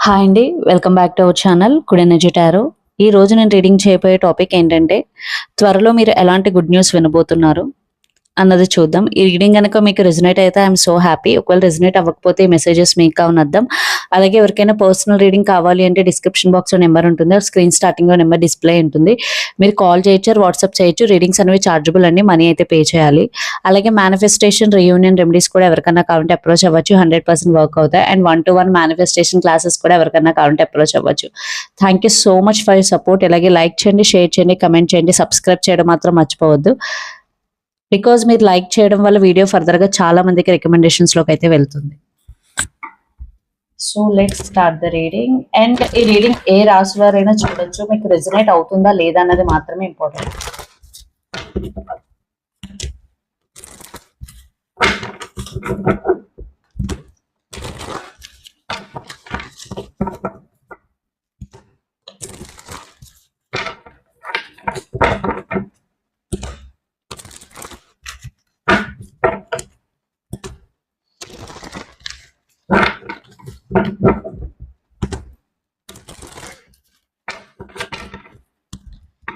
Hi అండి. Welcome back to our channel good energy tarot. ఈ రోజు నేను రీడింగ్ చేయబోయే టాపిక్ ఏంటంటే, త్వరలో మీరు ఎలాంటి గుడ్ న్యూస్ వినబోతున్నారు అన్నది చూద్దాం. ఈ రీడింగ్ గనక మీకు రెజొనేట్ అయితే ఐఎమ్ సో హ్యాపీ. ఒకవేళ రెజొనేట్ అవ్వకపోతే ఈ మెసేజెస్ మీకు కావని అర్థం. అలాగే ఎవరికైనా పర్సనల్ రీడింగ్ కావాలి అంటే డిస్క్రిప్షన్ బాక్స్‌లో నెంబర్ ఉంటుంది. స్క్రీన్ స్టార్టింగ్‌లో నెంబర్ డిస్‌ప్లే ఉంటుంది. మీరు కాల్ చేయొచ్చు, వాట్సాప్ చేయొచ్చు. రీడింగ్స్ అనేవి చార్జబుల్ అండి. మనీ అయితే పే చేయాలి. అలాగే మేనిఫెస్టేషన్, రీయూనియన్ రెమెడీస్ కూడా ఎవరికన్నా కావాలంటే అప్రోచ్ అవ్వచ్చు. 100% వర్క్ అవుతాయి. అండ్ 1-to-1 మేనిఫెస్టేషన్ క్లాసెస్ కూడా ఎవరికన్నా కావాలంటే అప్రోచ్ అవ్వచ్చు. Thank you so much for your support. ఇలాగే లైక్ చేయండి, షేర్ చేయండి, కమెంట్ చేయండి, సబ్స్క్రైబ్ చేయడం మాత్రం మర్చిపోవద్దు. బికాజ్ మీరు లైక్ చేయడం వల్ల వీడియో ఫర్దర్గా చాలా మందికి రికమెండేషన్స్లోకి అయితే వెళ్తుంది. So let's start the reading. And ఈ రీడింగ్ ఏ రాశి వారైనా చూడొచ్చు. మీకు రెజొనేట్ అవుతుందా లేదా అన్నది మాత్రమే ఇంపార్టెంట్.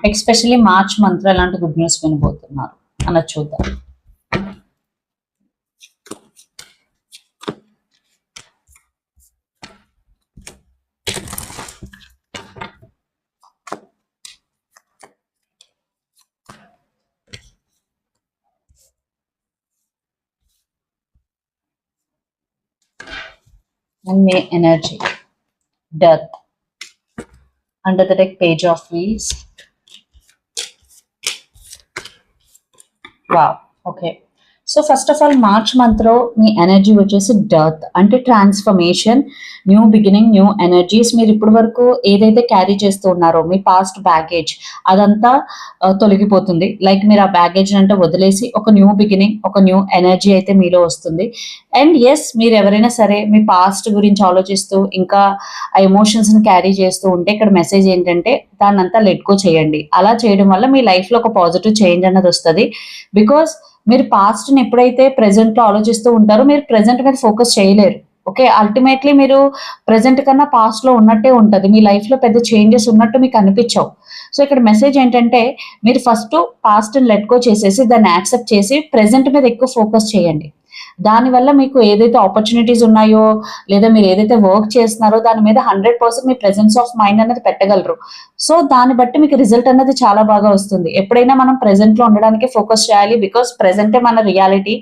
ఎస్పెషల్లీ మార్చ్ మంత్ లో ఎలాంటి గుడ్ న్యూస్ వినబోతున్నారు అన్నది చూద్దాం. And May energy, death. Under the deck, page of wheels. Wow. Okay. So first of all March month లో మీ ఎనర్జీ వచ్చేసి డర్త్ అంటే transformation, new beginning, new energies. మీరు ఇప్పటి వరకు ఏదైతే క్యారీ చేస్తూ ఉన్నారో మీ పాస్ట్ బ్యాగేజ్ అదంతా తొలగిపోతుంది. లైక్ మీరు ఆ బ్యాగేజ్ అంటే వదిలేసి ఒక న్యూ బిగినింగ్, ఒక న్యూ ఎనర్జీ అయితే మీలో వస్తుంది. అండ్ ఎస్, మీరు ఎవరైనా సరే మీ పాస్ట్ గురించి ఆలోచిస్తూ ఇంకా ఆ ఎమోషన్స్ ని క్యారీ చేస్తూ ఉంటే ఇక్కడ మెసేజ్ ఏంటంటే దాన్ని అంతా లెట్ గో చేయండి. అలా చేయడం వల్ల మీ లైఫ్ లో ఒక పాజిటివ్ చేంజ్ అన్నది వస్తుంది. బికాస్ మీరు పాస్ట్ ని ఎప్పుడైతే ప్రెసెంట్ లో ఆలోచిస్తూ ఉంటారో మీరు ప్రెసెంట్ మీద ఫోకస్ చేయలేరు. ఓకే, అల్టిమేట్లీ మీరు ప్రెసెంట్ కన్నా పాస్ట్ లో ఉన్నట్టే ఉంటది. మీ లైఫ్ లో పెద్ద చేంజెస్ ఉన్నట్టు మీకు అనిపించవు. సో ఇక్కడ మెసేజ్ ఏంటంటే మీరు ఫస్ట్ పాస్ట్ ని లెట్ గో చేసేసి దాన్ని యాక్సెప్ట్ చేసి ప్రెసెంట్ మీద ఎక్కువ ఫోకస్ చేయండి. దానివల్ల మీకు ఏదైతే ఆపర్చునిటీస్ ఉన్నాయో లేదా మీరు ఏదైతే వర్క్ చేస్తున్నారో దాని మీద 100% మీ ప్రెసెన్స్ ఆఫ్ మైండ్ అనేది పెట్టగలరు. సో దాన్ని బట్టి మీకు రిజల్ట్ అనేది చాలా బాగా వస్తుంది. ఎప్పుడైనా మనం ప్రెసెంట్ లో ఉండడానికి ఫోకస్ చేయాలి. బికాస్ ప్రెసెంటే మన రియాలిటీ,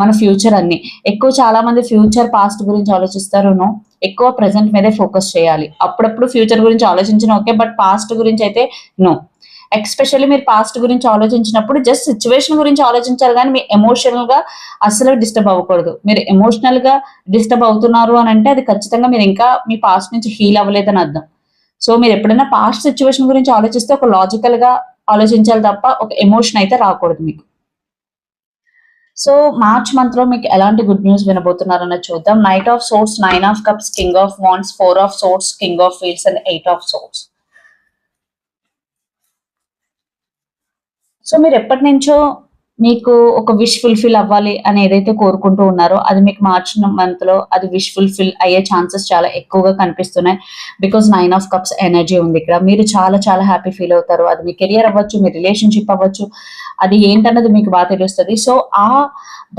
మన ఫ్యూచర్ అన్ని. ఎక్కువ చాలా మంది ఫ్యూచర్ పాస్ట్ గురించి ఆలోచిస్తారు. నో, ఎక్కువ ప్రెసెంట్ మీదే ఫోకస్ చేయాలి. అప్పుడప్పుడు ఫ్యూచర్ గురించి ఆలోచించిన ఓకే, బట్ పాస్ట్ గురించి అయితే నో. ఎస్పెషల్లీ మీరు పాస్ట్ గురించి ఆలోచించినప్పుడు జస్ట్ సిచ్యువేషన్ గురించి ఆలోచించాలి, కానీ మీ ఎమోషనల్ గా అస్సలు డిస్టర్బ్ అవ్వకూడదు. మీరు ఎమోషనల్ గా డిస్టర్బ్ అవుతున్నారు అని అంటే అది ఖచ్చితంగా మీరు ఇంకా మీ పాస్ట్ నుంచి హీల్ అవ్వలేదని అర్థం. సో మీరు ఎప్పుడైనా పాస్ట్ సిచ్యువేషన్ గురించి ఆలోచిస్తే ఒక లాజికల్ గా ఆలోచించాలి తప్ప ఒక ఎమోషన్ అయితే రాకూడదు మీకు. సో మార్చ్ మంత్ లో మీకు ఎలాంటి గుడ్ న్యూస్ వినబోతున్నారన్నది చూద్దాం. Night of source, 9 of cups, king of wands, 4 of swords, king of wheels and 8 of swords. So మీరు ఎప్పటి నుంచో మీకు ఒక విష్ ఫుల్ఫిల్ అవ్వాలి అని ఏదైతే కోరుకుంటూ ఉన్నారో అది మీకు మార్చ్ మంత్ లో అది విష్ ఫుల్ఫిల్ అయ్యే ఛాన్సెస్ చాలా ఎక్కువగా కనిపిస్తున్నాయి. బికాస్ 9 ఆఫ్ కప్స్ ఎనర్జీ ఉంది ఇక్కడ. మీరు చాలా చాలా హ్యాపీ ఫీల్ అవుతారు. అది మీ కెరియర్ అవ్వచ్చు, మీ రిలేషన్షిప్ అవ్వచ్చు, అది ఏంటన్నది మీకు బాగా తెలుస్తుంది. సో ఆ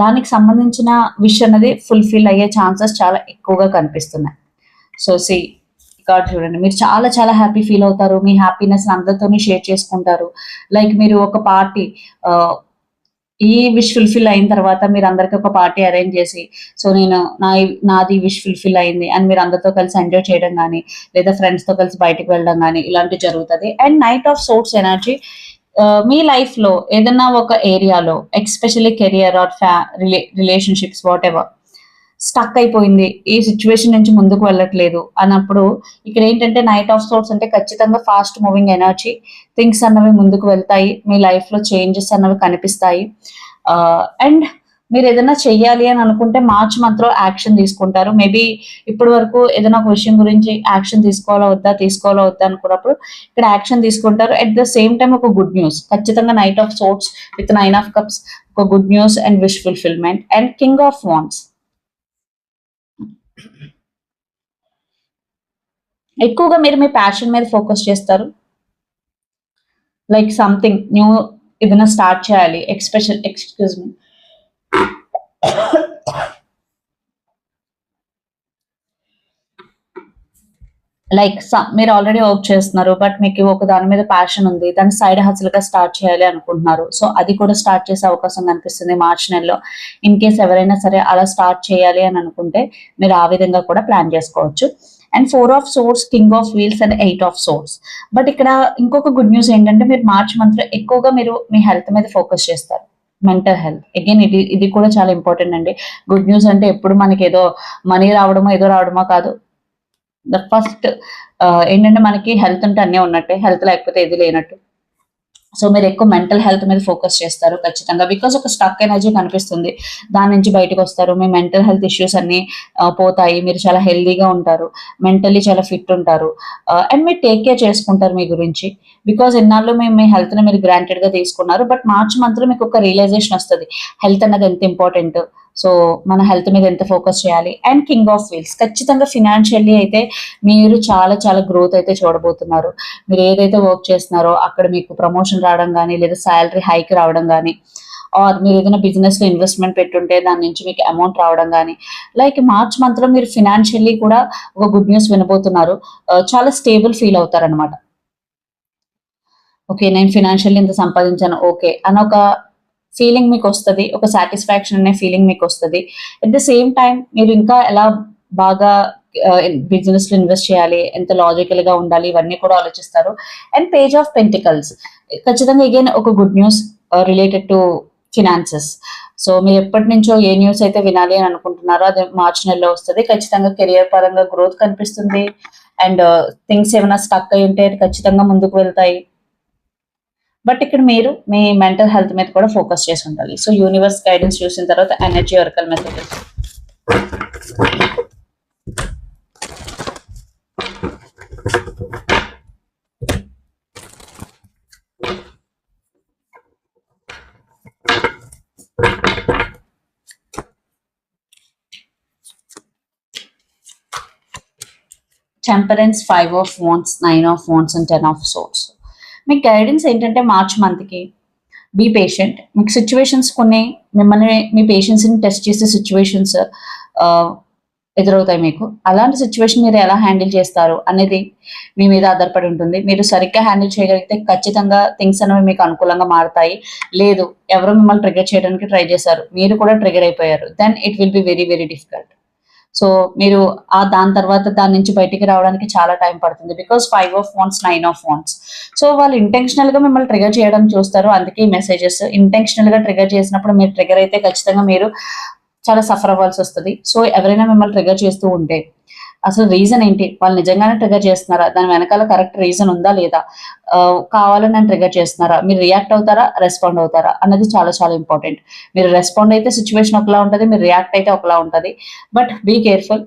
దానికి సంబంధించిన విష్ అన్నది ఫుల్ఫిల్ అయ్యే ఛాన్సెస్ చాలా ఎక్కువగా కనిపిస్తున్నాయి. సో కార్డ్ చూడండి, మీరు చాలా చాలా హ్యాపీ ఫీల్ అవుతారు. మీ హ్యాపీనెస్ అందరితోని షేర్ చేసుకుంటారు. లైక్ మీరు ఒక పార్టీ, ఈ విష్ ఫుల్ఫిల్ అయిన తర్వాత మీరు అందరికి ఒక పార్టీ అరేంజ్ చేసి, సో నేను నాది విష్ ఫుల్ఫిల్ అయింది అని మీరు అందరితో కలిసి ఎంజాయ్ చేయడం కానీ లేదా ఫ్రెండ్స్ తో కలిసి బయటకు వెళ్ళడం కానీ ఇలాంటివి జరుగుతుంది. And night of source energy me life లో ఏదైనా ఒక ఏరియాలో especially career or relationships what ever stuck అయిపోయింది, ఈ సిచ్యువేషన్ నుంచి ముందుకు వెళ్ళట్లేదు అన్నప్పుడు ఇక్కడ ఏంటంటే నైట్ ఆఫ్ సోర్స్ అంటే ఖచ్చితంగా ఫాస్ట్ మూవింగ్ ఎనర్జీ. థింగ్స్ అన్నవి ముందుకు వెళ్తాయి, మీ లైఫ్ లో చేంజెస్ అన్నవి కనిపిస్తాయి. అండ్ మీరు ఏదైనా చెయ్యాలి అని అనుకుంటే మార్చ్ మంత్ లో యాక్షన్ తీసుకుంటారు. మేబీ ఇప్పటి వరకు ఏదైనా ఒక విషయం గురించి యాక్షన్ తీసుకోవాలా వద్దా అనుకున్నప్పుడు ఇక్కడ యాక్షన్ తీసుకుంటారు. అట్ ద సేమ్ టైం ఒక గుడ్ న్యూస్ ఖచ్చితంగా knight of swords with 9 of cups, ఒక good news and wish fulfilment. And king of wands, ఎక్కువగా మీరు మీ ప్యాషన్ మీద ఫోకస్ చేస్తారు. లైక్ సంథింగ్ న్యూ ఏదైనా స్టార్ట్ చేయాలి. Excuse me. లైక్ మీరు ఆల్రెడీ వర్క్ చేస్తున్నారు. బట్ మీకు ఒక దాని మీద ప్యాషన్ ఉంది. దాన్ని సైడ్ హస్ల్‌గా స్టార్ట్ చేయాలి అనుకుంటున్నారు. సో, అది కూడా స్టార్ట్ చేసే అవకాశం కనిపిస్తుంది మార్చ్ నెలలో. ఇన్ కేస్ ఎవరైనా సరే అలా స్టార్ట్ చేయాలి అని అనుకుంటే మీరు ఆ విధంగా కూడా ప్లాన్ చేసుకోవచ్చు. And 4 of swords, king of wheels and 8 of swords. But ఇక్కడ ఇంకొక గుడ్ న్యూస్ ఏంటంటే మీరు మార్చ్ మంత్‌లో ఎక్కువగా మీరు మీ హెల్త్ మీద ఫోకస్ చేస్తారు. Mental health. అగైన్ ఇది కూడా చాలా ఇంపార్టెంట్ అండి. గుడ్ న్యూస్ అంటే ఎప్పుడు మనకేదో మనీ రావడమో, ఏదో రావడమో కాదు. ద ఫస్ట్ ఏంటంటే మనకి హెల్త్ ఉంటే అన్నీ ఉన్నట్టే. హెల్త్ లేకపోతే ఏది లేనట్టు. సో మీరు ఎక్కువ మెంటల్ హెల్త్ మీద ఫోకస్ చేస్తారు ఖచ్చితంగా. బికాస్ ఒక స్టక్ ఎనర్జీ కనిపిస్తుంది. దాని నుంచి బయటకొస్తారు. మీ మెంటల్ హెల్త్ ఇష్యూస్ అన్నీ పోతాయి. మీరు చాలా హెల్తీగా ఉంటారు. మెంటల్లీ చాలా ఫిట్ ఉంటారు. అండ్ మీరు టేక్ కేర్ చేసుకుంటారు మీ గురించి. బికాస్ ఇన్నాళ్ళు మీ హెల్త్‌ని మీరు గ్రాంటెడ్‌గా తీసుకున్నారు. బట్ మార్చ్ మంత్‌లో మీకు ఒక రియలైజేషన్ వస్తది. హెల్త్ అన్నది ఎంత ఇంపార్టెంట్. సో మన హెల్త్ మీద ఎంత ఫోకస్ చేయాలి. And king of wheels. ఖచ్చితంగా ఫినాన్షియల్లీ అయితే మీరు చాలా చాలా గ్రోత్ అయితే చూడబోతున్నారు. మీరు ఏదైతే వర్క్ చేస్తున్నారో అక్కడ మీకు ప్రమోషన్ రావడం గానీ, లేదా సాలరీ హైక్ రావడం గానీ, ఆర్ మీరు ఏదైనా బిజినెస్‌లో ఇన్వెస్ట్‌మెంట్ పెట్టుంటే దాని నుంచి మీకు అమౌంట్ రావడం గానీ, లైక్ మార్చ్ మంత్‌లో మీరు ఫినాన్షియల్లీ కూడా ఒక గుడ్ న్యూస్ వినబోతున్నారు. చాలా స్టేబుల్ ఫీల్ అవుతారనమాట. ఓకే. నేను ఫినాన్షియల్లీ ఇంత సంపాదించాను. ఓకే. అనొక ఫీలింగ్ మీకొస్తది. ఒక సాటిస్ఫాక్షన్ అనే ఫీలింగ్ మీకొస్తది. ఎట్ ద సేమ్ టైమ్ మీరు ఇంకా ఎలా బాగా బిజినెస్‌లో ఇన్వెస్ట్ చేయాలి, ఎంత లాజికల్‌గా ఉండాలి, ఇవన్నీ కూడా ఆలోచిస్తారు. And page of pentacles. ఖచ్చితంగా అగైన్ ఒక good news related to finances. So మీరు ఎప్పటినుంచో ఏ న్యూస్ అయితే వినాలి అని అనుకుంటున్నారో అది మార్చ్ నెలలో వస్తది. ఖచ్చితంగా కెరియర్ పరంగా గ్రోత్ కనిపిస్తుంది. అండ్ థింగ్స్ ఏమైనా స్టక్ అయ్యి ఉంటే అది ఖచ్చితంగా ముందుకు వెళ్తాయి. బట్ ఇక్కడ మీరు మీ మెంటల్ హెల్త్ మీద కూడా ఫోకస్ చేసి ఉండాలి. సో యూనివర్స్ గైడెన్స్ చూసిన తర్వాత energy oracle method. Temperance, 5 of wands, 9 of wands and 10 of swords. మీకు గైడెన్స్ ఏంటంటే మార్చ్ మంత్‌కి బీ పేషెంట్. మీకు సిట్యుయేషన్స్ కొన్ని మిమ్మల్ని మీ పేషెన్స్‌ని టెస్ట్ చేసే సిట్యుయేషన్స్ ఆహ్, ఎదురవుతాయి మీకు. అలాంటి సిట్యుయేషన్ మీరు ఎలా హ్యాండిల్ చేస్తారు అనేది మీ మీద ఆధారపడి ఉంటుంది. మీరు సరిగ్గా హ్యాండిల్ చేయగలిగితే ఖచ్చితంగా థింగ్స్ అనేవి మీకు అనుకూలంగా మారతాయి. లేదు ఎవరో మిమ్మల్ని ట్రిగ్గర్ చేయడానికి ట్రై చేశారు. మీరు కూడా ట్రిగ్గర్ అయిపోయారు. Then it will be very very difficult. So మీరు దాని తర్వాత దాని నుంచి బయటికి రావడానికి చాలా టైం పడుతుంది. Because 5 of wands, 9 of wands. So వాళ్ళు ఇంటెన్షనల్‌గా మిమ్మల్ని ట్రిగ్గర్ చేయడానికి చూస్తారు. అందుకే ఈ మెసేజెస్. ఇంటెన్షనల్‌గా ట్రిగ్గర్ చేసినప్పుడు మీరు ట్రిగ్గర్ అయితే ఖచ్చితంగా మీరు చాలా సఫర్ అవ్వాల్సొస్తది. సో ఎవరైనా మిమ్మల్ని ట్రిగ్గర్ చేస్తూ ఉంటే అసలు రీజన్ ఏంటి? వాళ్ళు నిజంగానే ట్రిగ్గర్ చేస్తున్నారా? దాని వెనకాల కరెక్ట్ రీజన్ ఉందా లేదా? కావాలని నన్ను ట్రిగ్గర్ చేస్తున్నారా? మీరు రియాక్ట్ అవుతారా? రెస్పాండ్ అవుతారా? అన్నది చాలా చాలా ఇంపార్టెంట్. మీరు రెస్పాండ్ అయితే సిట్యుయేషన్ ఒకలా ఉంటది. మీరు రియాక్ట్ అయితే ఒకలా ఉంటది. But be careful.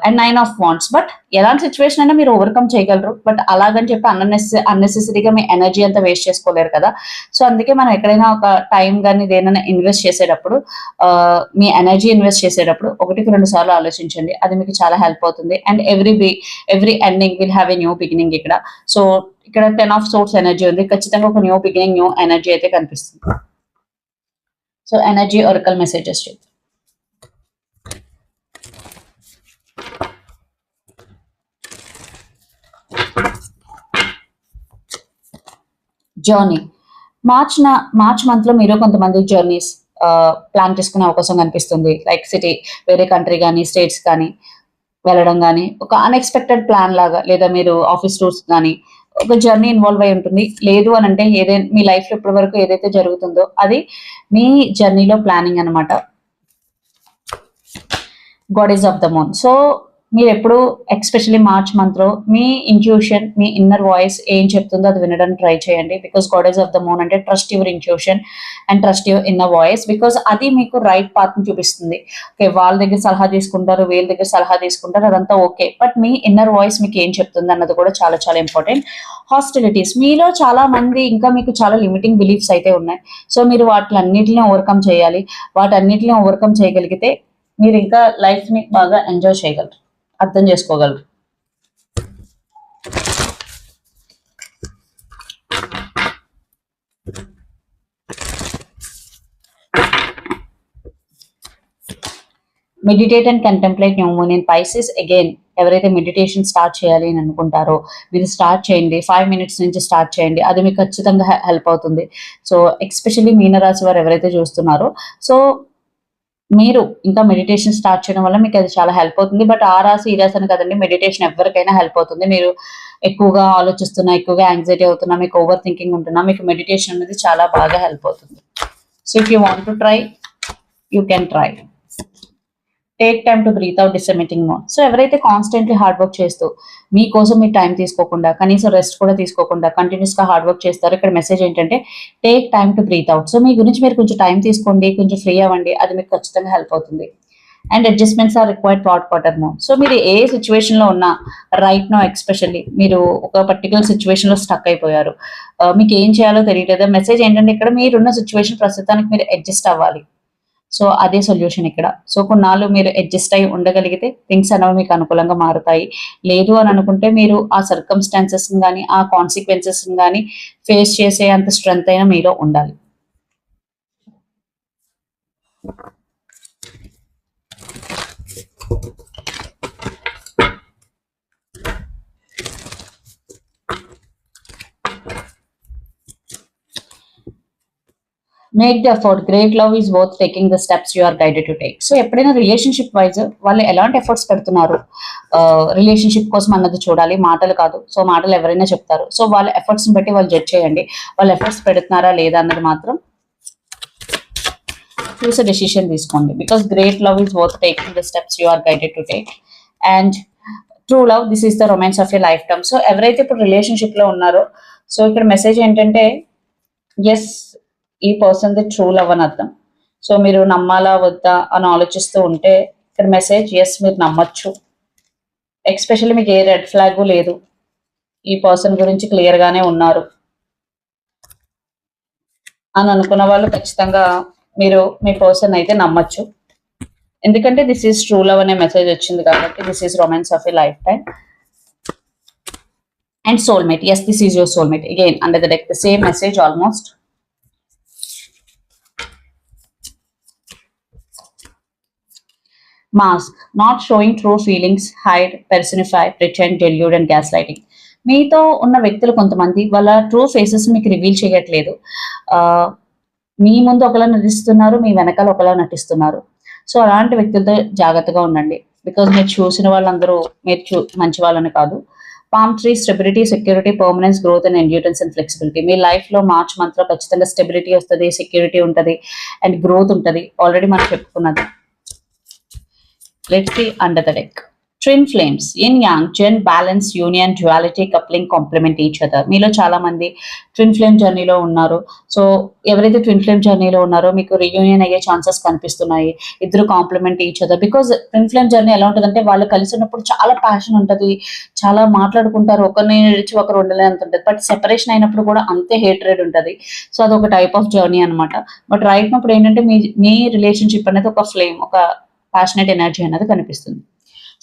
And 9 of wands. But ఎలాంటి సిట్యుయేషన్ అయినా మీరు ఓవర్‌కమ్ చేయగలరు. బట్ అలాగని చెప్పి అన్నెసెసరీగా మీ ఎనర్జీ అంతా వేస్ట్ చేసుకోలేరు కదా! సో అందుకే మనం ఎక్కడైనా ఒక టైం గాని దేనైనా ఇన్వెస్ట్ చేసేటప్పుడు మీ ఎనర్జీ ఇన్వెస్ట్ చేసేటప్పుడు ఒకటికి 2 సార్లు ఆలోచించండి. అది మీకు చాలా హెల్ప్ అవుతుంది. And every ending will have a new beginning ఇక్కడ. సో ఇక్కడ 10 ఆఫ్ సోర్స్ ఎనర్జీ ఉంది. ఖచ్చితంగా ఒక న్యూ బిగినింగ్, న్యూ ఎనర్జీ అయితే కనిపిస్తుంది. సో ఎనర్జీ ఒరకల్ మెసేజెస్ చూద్దాం. జర్నీ. మార్చ్ మంత్‌లో మీరు కొంతమంది జర్నీస్ ప్లాన్ చేసుకునే అవకాశం కనిపిస్తుంది. లైక్ వేరే కంట్రీ గాని, స్టేట్స్ కానీ వెళ్ళడం గాని, ఒక అన్‌ఎక్స్‌పెక్టెడ్ ప్లాన్ లాగా లేదా మీరు ఆఫీస్ టూర్స్ గాని, ఒక జర్నీ ఇన్వాల్వ్ అయ్యి ఉంటుంది. లేదు అనంటే మీ లైఫ్‌లో ఇప్పటి వరకు ఏదైతే జరుగుతుందో అది మీ జర్నీలో ప్లానింగ్ అన్నమాట. Goddess of the moon. So మీరెప్పుడు ఎస్పెషల్లీ మార్చ్ మంత్‌లో మీ ఇంట్యూషన్, మీ ఇన్నర్ వాయిస్ ఏం చెప్తుందో అది వినడానికి ట్రై చేయండి. Because goddess of the moon అంటే trust your intuition and trust your inner voice. Because అది మీకు రైట్ పాత్‌ని చూపిస్తుంది. ఓకే. వాళ్ళ దగ్గర సలహా తీసుకుంటారు, వీళ్ళ దగ్గర సలహా తీసుకుంటారు అదంతా okay. But me inner voice మీకు ఏం చెప్తుంది అన్నది కూడా చాలా చాలా ఇంపార్టెంట్. హాస్టిలిటీస్. మీలో చాలా మంది ఇంకా మీకు చాలా లిమిటింగ్ బిలీఫ్స్ అయితే ఉన్నాయి. సో మీరు వాటిలన్నిటిని ఓవర్‌కమ్ చేయాలి. వాటన్నిటిని ఓవర్‌కమ్ చేయగలిగితే మీరు ఇంకా లైఫ్‌ని బాగా ఎంజాయ్ చేయగలరు. అర్థం చేసుకోగలరు. Meditate and contemplate new moon in Pisces. Again ఎవరైతే మెడిటేషన్ స్టార్ట్ చేయాలి అని అనుకుంటారో మీరు స్టార్ట్ చేయండి. 5 minutes నుంచి స్టార్ట్ చేయండి, అది మీకు ఖచ్చితంగా హెల్ప్ అవుతుంది. సో ఎక్స్పెషల్లీ మీనరాశి వారు ఎవరైతే చూస్తున్నారో, సో మీరు ఇంకా మెడిటేషన్ స్టార్ట్ చేయడం వల్ల మీకు అది చాలా హెల్ప్ అవుతుంది. బట్ ఆ రాశి ఈ రాశి అని కదండి, మెడిటేషన్ ఎవరికైనా హెల్ప్ అవుతుంది. మీరు ఎక్కువగా ఆలోచిస్తున్నా, ఎక్కువగా యాంగ్జైటీ అవుతున్నా, మీకు ఓవర్ థింకింగ్ ఉంటున్నా, మీకు మెడిటేషన్ అనేది చాలా బాగా హెల్ప్ అవుతుంది. So if you want to try, you can try. Take time to breathe out డిసమిటింగ్ మోడ్. సో ఎవరైతే కాన్స్టెంట్లీ హార్డ్ వర్క్ చేస్తూ మీకోసం మీరు టైం తీసుకోకుండా, కనీసం రెస్ట్ కూడా తీసుకోకుండా కంటిన్యూస్ గా హార్డ్ వర్క్ చేస్తారు, ఇక్కడ మెసేజ్ ఏంటంటే take time to breathe out. So మీ గురించి మీరు కొంచెం టైం తీసుకోండి, కొంచెం ఫ్రీ అవ్వండి, అది మీకు ఖచ్చితంగా హెల్ప్ అవుతుంది. And adjustments are required thought quarter mode. So మీరు ఏ సిచ్యువేషన్ లో ఉన్నా రైట్ నో, ఎక్స్పెషల్లీ మీరు ఒక పర్టికులర్ సిచ్యువేషన్ లో స్టక్ అయిపోయారు, మీకు ఏం చేయాలో తెలియట్లేదు. మెసేజ్ ఏంటంటే ఇక్కడ మీరున్న సిచ్యువేషన్ ప్రస్తుతానికి మీరు అడ్జస్ట్ అవ్వాలి. సో అదే సొల్యూషన్ ఇక్కడ. సో కొన్నాళ్ళు మీరు అడ్జస్ట్ అయి ఉండగలిగితే థింగ్స్ అనేవి మీకు అనుకూలంగా మారుతాయి. లేదు అని అనుకుంటే మీరు ఆ సర్కమ్స్టాన్సెస్ కానీ ఆ కాన్సిక్వెన్సెస్ కానీ ఫేస్ చేసే అంత స్ట్రెంగ్త్ అయినా మీలో ఉండాలి. Make the effort, great love is worth taking the steps you are guided to take. So ఎప్పుడైనా రిలేషన్షిప్ వైజ్ వాళ్ళు ఎలాంటి ఎఫర్ట్స్ పెడుతున్నారు, రిలేషన్షిప్ కోసం అన్నది చూడాలి, మాటలు కాదు. సో మాటలు ఎవరైనా చెప్తారు, సో వాళ్ళ ఎఫర్ట్స్ బట్టి వాళ్ళు జడ్జ్ చేయండి. వాళ్ళు ఎఫర్ట్స్ పెడుతున్నారా లేదా అన్నది మాత్రం చూసే డెసిషన్ తీసుకోండి. Because great love is worth taking the steps you are guided to take. And true love, this is the romance of your lifetime. So ఎవరైతే ఇప్పుడు రిలేషన్షిప్ లో ఉన్నారో, సో ఇక్కడ మెసేజ్ ఏంటంటే ఎస్, ఈ పర్సన్ ది ట్రూ లవ్ అని అర్థం. So మీరు నమ్మాలా వద్దా అని ఆలోచిస్తూ ఉంటే ఇక్కడ మెసేజ్ ఎస్, మీరు నమ్మచ్చు. ఎక్స్పెషల్లీ మీకు ఏ రెడ్ ఫ్లాగ్ లేదు, ఈ పర్సన్ గురించి క్లియర్ గానే ఉన్నారు అని అనుకున్న వాళ్ళు ఖచ్చితంగా మీరు మీ పర్సన్ అయితే నమ్మచ్చు. ఎందుకంటే దిస్ ఈస్ ట్రూ లవ్ అనే మెసేజ్ వచ్చింది కాబట్టి, this is romance of a lifetime. And soulmate, yes this is your soulmate. Again under the deck the same message almost. Mask, not showing true feelings, hide, personify, pretend, delude and gaslighting. మీతో ఉన్న వ్యక్తులు కొంతమంది వాళ్ళ true faces మీకు reveal చేయట్లేదు. మీ ముందు ఒకలా నటిస్తున్నారు, మీ వెనకాల ఒకలా నటిస్తున్నారు. సో అలాంటి వ్యక్తులతో జాగ్రత్తగా ఉండండి. బికాజ్ మీరు చూసిన వాళ్ళందరూ మీరు మంచి వాళ్ళని కాదు. Palm tree, stability, security, permanence, growth and endurance and flexibility. Me life లో మార్చ్ మంత్ లో ఖచ్చితంగా స్టెబిలిటీ వస్తుంది, సెక్యూరిటీ ఉంటుంది అండ్ గ్రోత్ ఉంటుంది. ఆల్రెడీ మనం చెప్పుకున్నది. Let's see under the deck. Twin flames, yin yang, gen, balance, union, duality, coupling, complement each other. మీలో చాలా మంది ట్విన్ ఫ్లేమ్ జర్నీలో ఉన్నారు. సో ఎవరైతే ట్విన్ ఫ్లేమ్ జర్నీలో ఉన్నారో మీకు రియూనియన్ అయ్యే ఛాన్సెస్ కనిపిస్తున్నాయి. ఇద్దరు complement each other. Because twin flame journey ఎలా ఉంటుందంటే వాళ్ళు కలిసి ఉన్నప్పుడు చాలా ప్యాషన్ ఉంటుంది, చాలా మాట్లాడుకుంటారు, ఒకరిని విడిచి ఒకరు ఉండలేనంత ఉంటుంది. బట్ సెపరేషన్ అయినప్పుడు కూడా అంతే హేట్రెడ్ ఉంటుంది. సో అదొక టైప్ ఆఫ్ జర్నీ అనమాట. బట్ రైట్ నప్పుడు ఏంటంటే మీ రిలేషన్షిప్ అనేది ఒక ఫ్లేమ్, ఒక ప్యాషనెట్ ఎనర్జీ అనేది కనిపిస్తుంది.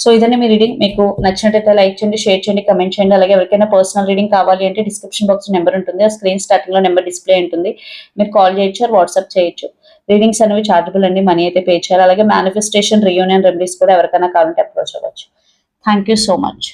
సో ఇదన్నీ మీ రీడింగ్. మీకు నచ్చినట్టయితే లైక్ చేయండి, షేర్ చేయండి, కమెంట్ చేయండి. అలాగే ఎవరికైనా పర్సనల్ రీడింగ్ కావాలి అంటే డిస్క్రిప్షన్ బాక్స్ నెంబర్ ఉంటుంది, ఆ స్క్రీన్ స్టార్టింగ్ లో నెంబర్ డిస్ప్లే ఉంటుంది. మీరు కాల్ చేయొచ్చు, వాట్సాప్ చేయొచ్చు. రీడింగ్స్ అనేవి చార్జబుల్ అండి, మనీ అయితే పే చేయాలి. అలాగే మేనిఫెస్టేషన్, రియూనియన్ రెమెడీస్ కూడా ఎవరికైనా కావాలంటే అప్రోచ్ అవ్వచ్చు. Thank you so much.